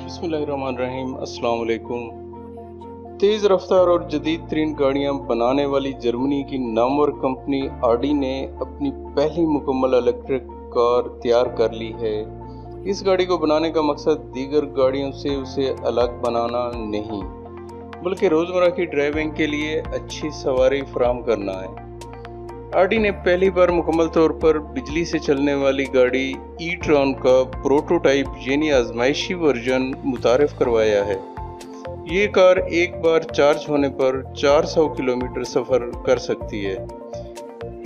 बिस्मिल्लाहिर्रहमानिर्रहीम। अस्सलाम वालेकुम। तेज़ रफ्तार और जदीद तरीन गाड़ियाँ बनाने वाली जर्मनी की नामवर कंपनी ऑडी ने अपनी पहली मुकम्मल इलेक्ट्रिक कार तैयार कर ली है। इस गाड़ी को बनाने का मकसद दीगर गाड़ियों से उसे अलग बनाना नहीं, बल्कि रोज़मर्रा की ड्राइविंग के लिए अच्छी सवारी फराहम करना है। ऑडी ने पहली बार मुकम्मल तौर पर बिजली से चलने वाली गाड़ी ई-ट्रॉन का प्रोटोटाइप यानी आजमाइशी वर्जन मुतारिफ करवाया है। ये कार एक बार चार्ज होने पर 400 किलोमीटर सफ़र कर सकती है।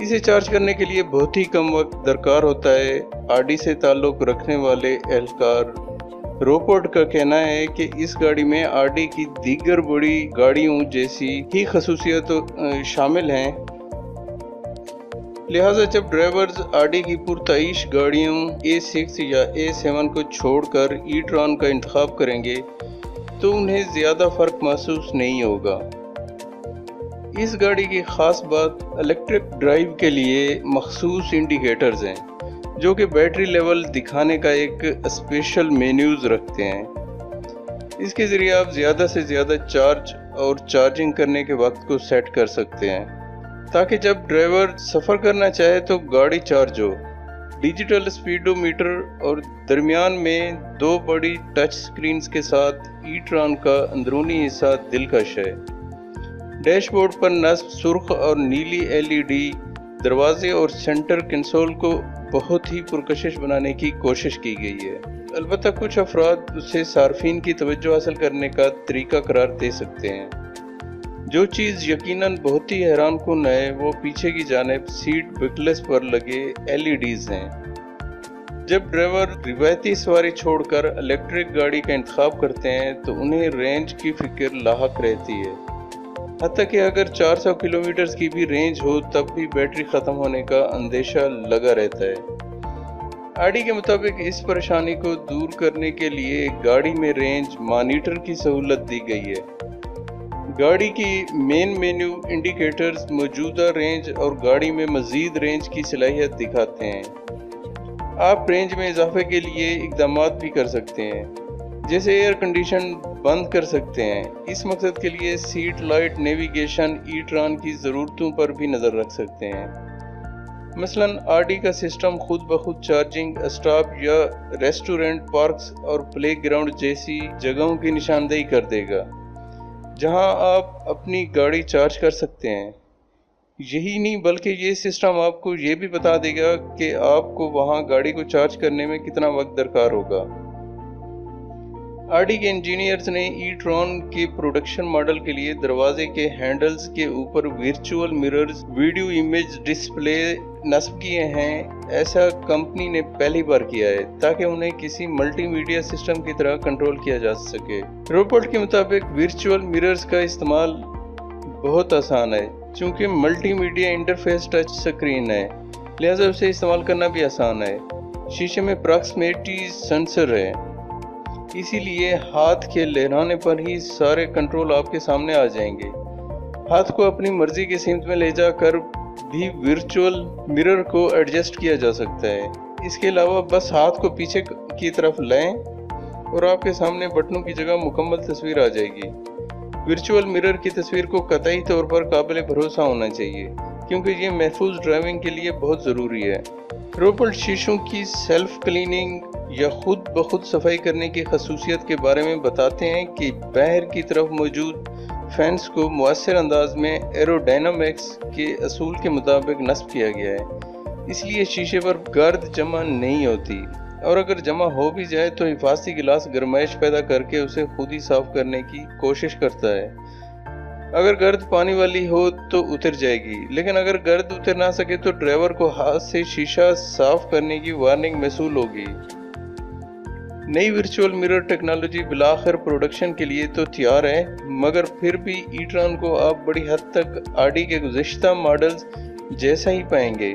इसे चार्ज करने के लिए बहुत ही कम वक्त दरकार होता है। ऑडी से ताल्लुक़ रखने वाले एहलकार रोपोर्ट का कहना है कि इस गाड़ी में ऑडी की दीगर बड़ी गाड़ियों जैसी ही खसूसियत शामिल हैं। लिहाजा जब ड्राइवर्स ऑडी की पुरताइश गाड़ियों A6 या A7 को छोड़कर ई-ट्रॉन का इंतखाब करेंगे तो उन्हें ज़्यादा फ़र्क महसूस नहीं होगा। इस गाड़ी की ख़ास बात इलेक्ट्रिक ड्राइव के लिए मखसूस इंडिकेटर्स हैं, जो कि बैटरी लेवल दिखाने का एक स्पेशल मेन्यूज़ रखते हैं। इसके ज़रिए आप ज़्यादा से ज़्यादा चार्ज और चार्जिंग करने के वक्त को सेट कर सकते हैं, ताकि जब ड्राइवर सफ़र करना चाहे तो गाड़ी चार्ज हो। डिजिटल स्पीडोमीटर और दरमियान में दो बड़ी टच स्क्रीन्स के साथ ई-ट्रॉन का अंदरूनी हिस्सा दिलकश है। डैशबोर्ड पर नस्ब सुर्ख और नीली LED दरवाजे और सेंटर कंसोल को बहुत ही पुरकशिश बनाने की कोशिश की गई है। अलबत्ता कुछ अफराद उसे सार्फिन की तवज्जो हासिल करने का तरीका करार दे सकते हैं। जो चीज़ यकीनन बहुत ही हैरान कुन है वो पीछे की जानिब सीट बकलेस पर लगे LEDs हैं। जब ड्राइवर रिवायती सवारी छोड़कर इलेक्ट्रिक गाड़ी का इंतखाब करते हैं तो उन्हें रेंज की फिक्र लाहक रहती है। हत्ता कि अगर 400 किलोमीटर की भी रेंज हो तब भी बैटरी ख़त्म होने का अंदेशा लगा रहता है। ऑडी के मुताबिक इस परेशानी को दूर करने के लिए गाड़ी में रेंज मॉनिटर की सहूलत दी गई है। गाड़ी की मेन मेन्यू इंडिकेटर्स मौजूदा रेंज और गाड़ी में मज़ीद रेंज की सलाहियत दिखाते हैं। आप रेंज में इजाफे के लिए इक़दामात भी कर सकते हैं, जैसे एयर कंडीशन बंद कर सकते हैं। इस मकसद के लिए सीट लाइट नेविगेशन ई-ट्रॉन की ज़रूरतों पर भी नज़र रख सकते हैं। मसलन ऑडी का सिस्टम खुद ब खुद चार्जिंग स्टॉप या रेस्टोरेंट, पार्क्स और प्ले ग्राउंड जैसी जगहों की निशानदेही कर देगा, जहां आप अपनी गाड़ी चार्ज कर सकते हैं। यही नहीं बल्कि ये सिस्टम आपको ये भी बता देगा कि आपको वहां गाड़ी को चार्ज करने में कितना वक्त दरकार होगा। ऑडी के इंजीनियर्स ने ई-ट्रॉन के प्रोडक्शन मॉडल के लिए दरवाजे के हैंडल्स के ऊपर virtual mirrors video image display नस्ब किए हैं। ऐसा कंपनी ने पहली बार किया है ताकि उन्हें किसी मल्टीमीडिया सिस्टम की तरह कंट्रोल किया जा सके। रोपोर्ट के मुताबिक वर्चुअल मिरर्स का इस्तेमाल बहुत आसान है, चूँकि मल्टीमीडिया इंटरफेस टच स्क्रीन है, लिहाजा उसे इस्तेमाल करना भी आसान है। शीशे में प्रॉक्सिमिटी सेंसर है, इसीलिए हाथ के लहराने पर ही सारे कंट्रोल आपके सामने आ जाएंगे। हाथ को अपनी मर्जी की सीमत में ले जाकर भी वर्चुअल मिरर को एडजस्ट किया जा सकता है। इसके अलावा बस हाथ को पीछे की तरफ लाएं और आपके सामने बटनों की जगह मुकम्मल तस्वीर आ जाएगी। वर्चुअल मिरर की तस्वीर को कतई तौर पर काबिल भरोसा होना चाहिए, क्योंकि ये महफूज ड्राइविंग के लिए बहुत ज़रूरी है। रोपोर्ट शीशों की सेल्फ क्लीनिंग या खुद ब खुद सफाई करने की खसूसियत के बारे में बताते हैं कि बाहर की तरफ मौजूद फैंस को मुअस्सर अंदाज में एरोडायनामिक्स के असूल के मुताबिक नस्ब किया गया है, इसलिए शीशे पर गर्द जमा नहीं होती, और अगर जमा हो भी जाए तो हिफाजती गिलास गर्माइश पैदा करके उसे खुद ही साफ करने की कोशिश करता है। अगर गर्द पानी वाली हो तो उतर जाएगी, लेकिन अगर गर्द उतर ना सके तो ड्राइवर को हाथ से शीशा साफ करने की वार्निंग महसूल होगी। नई वर्चुअल मिरर टेक्नोलॉजी बिलाखिर प्रोडक्शन के लिए तो तैयार है, मगर फिर भी ई-ट्रॉन को आप बड़ी हद तक ऑडी के गुज़िश्ता मॉडल्स जैसा ही पाएंगे।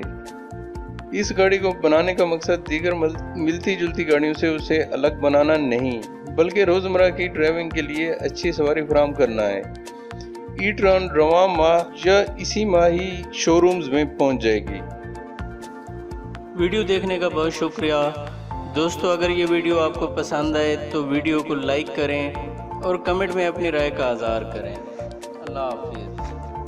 इस गाड़ी को बनाने का मकसद दीगर मिलती जुलती गाड़ियों से उसे अलग बनाना नहीं, बल्कि रोज़मर्रा की ड्राइविंग के लिए अच्छी सवारी फराहम करना है। ई-ट्रॉन रवां माह या इसी माह ही शोरूम्स में पहुंच जाएगी। वीडियो देखने का बहुत शुक्रिया। دوستو اگر یہ ویڈیو آپ کو پسند آئے تو ویڈیو کو لائک کریں اور کمنٹ میں اپنی رائے کا اظہار کریں۔ اللہ حافظ۔